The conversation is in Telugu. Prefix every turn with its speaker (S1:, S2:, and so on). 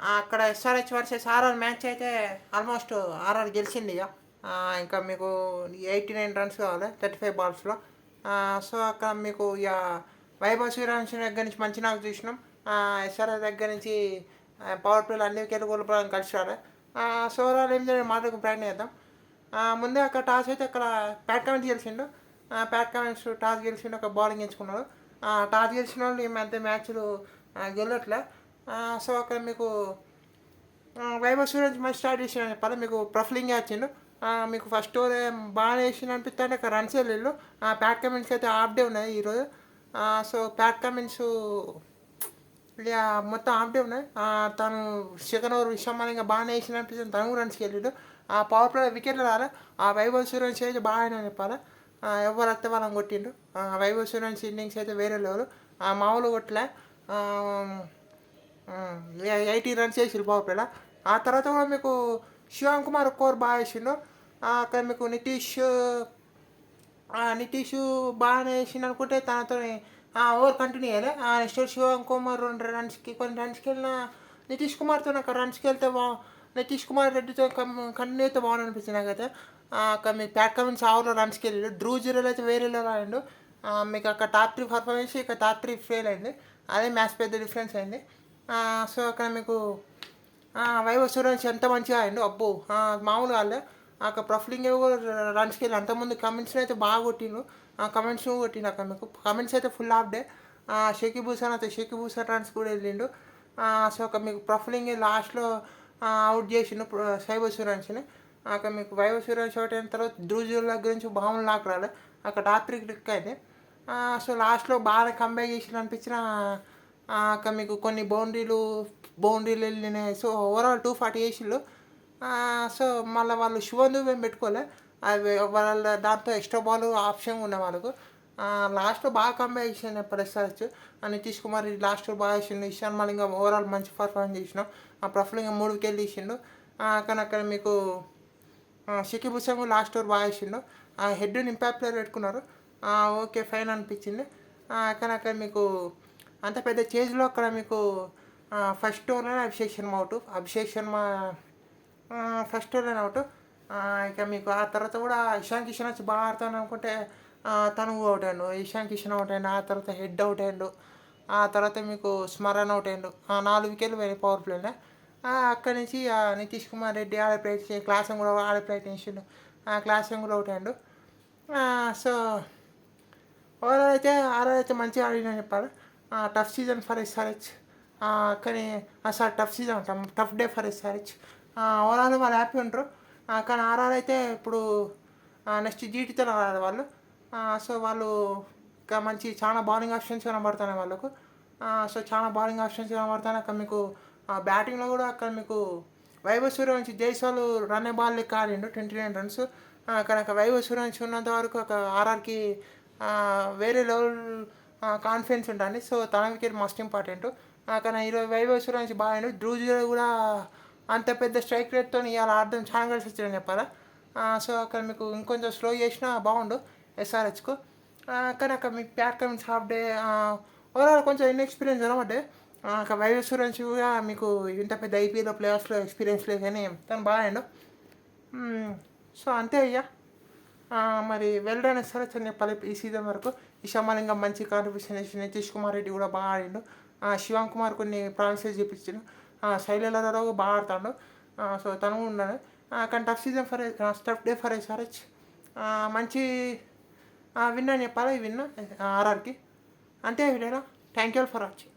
S1: అక్కడ ఎస్ఆర్హెచ్ వర్సెస్ ఆర్ఆర్ మ్యాచ్ అయితే ఆల్మోస్ట్ ఆర్ఆర్ గెలిచింది ఇక. ఇంకా మీకు 89 రన్స్ కావాలి 35 బాల్స్లో. సో అక్కడ మీకు ఇక వైభవ్ సూర్యవంశీ దగ్గర నుంచి మంచి నాకు చూసినాం. ఎస్ఆర్హెచ్ దగ్గర నుంచి పవర్ ప్లేలు అన్ని వికెట్లు కోల్పోవడం కలిసి రాలే. సో ఓవరాల్ ఏం జరిగింది మాటకు ప్రయత్నం చేద్దాం. ముందే అక్కడ టాస్ అయితే అక్కడ ప్యాట్ కమిన్స్ గెలిచిండు. ప్యాట్ కమిన్స్ టాస్ గెలిచిండు, ఒక బౌలింగ్ ఎంచుకున్నాడు. టాస్ గెలిచిన వాళ్ళు ఈ మధ్య మ్యాచ్లు గెలట్లే. సో అక్కడ మీకు వైభవ్ సూర్యవంశీ మంచి స్టార్ట్ చేసిన చెప్పాలి. మీకు ప్రఫ్లింగ్ వచ్చిండు. మీకు ఫస్ట్ ఓవర్ బాగా వేసిన అనిపిస్తుంది. అక్కడ రన్స్ వెళ్ళిళ్ళు. ప్యాట్ కమిన్స్ అయితే హాఫ్ డే ఉన్నాయి ఈరోజు. సో ప్యాట్ కమిన్స్ ఇక మొత్తం హాఫ్ డే ఉన్నాయి. తను సెకండ్ ఓవర్ విషయంగా బాగానే వేసిన అనిపిస్తుంది. తను రన్స్కి వెళ్ళిడు. పవర్ ప్లే వికెట్లు రాలే. వైభవ్ సూర్యవంశీ అయితే బాగానే చెప్పాలి. ఎవరు వస్తే వాళ్ళని కొట్టిండు. వైభవ్ సూర్యవంశీ ఇన్నింగ్స్ అయితే వేరే లెవెల్. మామూలు కొట్టలే. 80 రన్స్ వేసిండు పవర్ ప్లేలో. ఆ తర్వాత కూడా మీకు శివమ్ కుమార్ కోర్ బాగా వేసిండు. అక్కడ మీకు నితీష్ బాగానే వేసిండు అనుకుంటే తనతో ఓవర్ కంటిన్యూ చేయాలి. నెక్స్ట్ శివమ్ కుమార్ కొన్ని రన్స్కి వెళ్ళిన నితీష్ కుమార్తో నాకు రన్స్కి వెళ్తే నితీష్ కుమార్ రెడ్డితో కంటిన్యూ అయితే బాగుంది అనిపించింది నాకైతే. అక్కడ మీకు ప్యాట్ కమిన్స్ ఓవర్లో రన్స్కి వెళ్ళాడు. ధ్రువ్ జురేల్ అయితే వేరే లెవెల్ ఆడిండు. మీకు అక్కడ టాప్ 3 పర్ఫార్మెన్స్, ఇక టాప్ 3 ఫెయిల్ అయింది. అదే మ్యాచ్ పెద్ద డిఫరెన్స్ అయింది. సో అక్కడ మీకు వైభవ్ సూర్యవంశీ ఎంత మంచిగా ఆడిండు. అబ్బో మామూలుగా ఆడలే. అక్కడ ప్రఫ్లింగ్ రన్స్కి వెళ్ళి అంతకుముందు కమెంట్స్ని అయితే బాగా కొట్టిండు. కమెంట్స్ కొట్టిండు. అక్కడ మీకు కమెంట్స్ అయితే full half day. Shakib Hussain runs కూడా వెళ్ళిండు. సో అక్కడ మీకు ప్రఫ్లింగ్ లాస్ట్లో అవుట్ చేసిండు వైభవ్ సూర్యవంశీని. అక్కడ మీకు వైభవ్ సూర్యవంశీ అవుట్ అయిన తర్వాత ధ్రువ్ జురేల్ గురించి బాగుంది నాకు రాలే. అక్కడ టాప్ 3 క్లిక్ అయింది. సో లాస్ట్లో బాగా కంబ్యాక్ చేసిన అనిపించిన. అక్కడ మీకు కొన్ని బౌండరీలు వెళ్ళినాయి. So overall 240 వేసిళ్ళు. సో మళ్ళీ వాళ్ళు శివన్ దుబే పెట్టుకోలే. అది వాళ్ళ దాంతో ఎక్స్ట్రా బాల్ ఆప్షన్ ఉండే వాళ్ళకు. లాస్ట్లో బాగా కంబ్యాక్ చేసిన పరిస్థితి. నితీష్ కుమార్ లాస్ట్లో బాగా వేసిండు. ఇషాన్ మలింగ ఓవరాల్ మంచి పర్ఫార్మెన్స్ చేసినాం. ప్రఫుల్గా 3 వికెట్లు తీసిండు. కానీ అక్కడ మీకు షకీబ్ హుసేన్ లాస్ట్ ఓవర్ బాగా వేసిండు. హెడ్ని ఇంపాక్ట్ ప్లేయర్ పెట్టుకున్నారు. ఓకే ఫైన్ అనిపించింది. కానీ అక్కడ మీకు అంత పెద్ద చేజ్లో అక్కడ మీకు ఫస్ట్ ఓవర్లోనే అభిషేక్ శర్మ ఫస్ట్ ఓవర్లోనే అవుట్. ఇక మీకు ఆ తర్వాత కూడా ఇషాన్ కిషన్ వచ్చి బాగా ఆడుతాను అనుకుంటే తను అవుట్ అయ్యాడు. ఇషాన్ కిషన్ అవుట్ అయ్యాడు. ఆ తర్వాత హెడ్ అవుట్ అయ్యాడు. ఆ తర్వాత మీకు స్మరణ్ అవుట్ అయ్యాడు. 4 వికెట్లు పోయినాయి పవర్ ప్లేనే. అక్కడి నుంచి నితీష్ కుమార్ రెడ్డి ఆడే ప్రయత్నం క్లాసం కూడా ఆడే ప్రయత్నించిండు. క్లాసం కూడా అవుట్ అయ్యాడు. సో ఓవరాల్ అయితే ఆర్ఆర్ అయితే మంచిగా ఆడినని చెప్పాలి. Tough season for SRH. కానీ tough day for SRH. Overall వాళ్ళు హ్యాపీ ఉంటారు. కానీ ఆర్ఆర్ అయితే ఇప్పుడు నెక్స్ట్ జీటీతో ఆడాలి వాళ్ళు. సో వాళ్ళు ఇంకా చాలా బౌలింగ్ ఆప్షన్స్ కనబడుతున్నాయి వాళ్ళకు. సో చాలా బౌలింగ్ ఆప్షన్స్ కనబడుతున్నాయి. అక్కడ మీకు బ్యాటింగ్లో కూడా అక్కడ మీకు వైభవ్ సూర్యవంశీ జైస్వాల్ రన్ బాల్ లెక్క ఆడిండు 29 రన్స్. కానీ అక్కడ వైభవ్ సూర్యవంశీ ఉన్నంత వరకు ఒక ఆర్ఆర్కి వేరే లెవెల్ కాన్ఫిడెన్స్ ఉంటుంది. సో తన వికెట్ మస్ట్ ఇంపార్టెంట్. కానీ ఈరోజు వైభవ్ సూర్యవంశీ బాగా ఆడిండు. ధ్రువ్ జురేల్ కూడా అంత పెద్ద స్ట్రైక్ రేట్తో ఇవాళ ఆడడం చాలా కలిసి వచ్చిందని చెప్పాలా. సో అక్కడ మీకు ఇంకొంచెం స్లో చేసినా బాగుండు ఎస్ఆర్హెచ్కు. కానీ అక్కడ మీకు Pat Cummins half day overall కొంచెం ఇన్ఎక్స్పీరియన్స్ అనమాట. అక్కడ వైభవ్ సూర్యవంశీ కూడా మీకు ఇంత పెద్ద ఐపీఎల్ ప్లేయర్స్లో ఎక్స్పీరియన్స్ లేదు కానీ తను బాగా ఆడిండు. సో అంతే అయ్యా. మరి వెల్డన్ ఎస్ఆర్హెచ్ అని చెప్పాలి ఈ సీజన్ వరకు. ఇషాన్ మలింగ మంచి కాంట్రిబ్యూషన్ చేసి నితీష్ కుమార్ రెడ్డి కూడా బాగా ఆడిండు. శివమ్ కుమార్ కొన్ని ప్రామిసెస్ చూపించిండు. శైలేంద్రరావు బాగా ఆడుతాడు. సో తను ఉన్నాడు. కానీ టఫ్ డే ఫర్ ఎస్ఆర్హెచ్. మంచి విన్ అని చెప్పాలి. ఈ విన్ ఆర్ఆర్కి. అంతే వీడియోలో. Thank you for watching.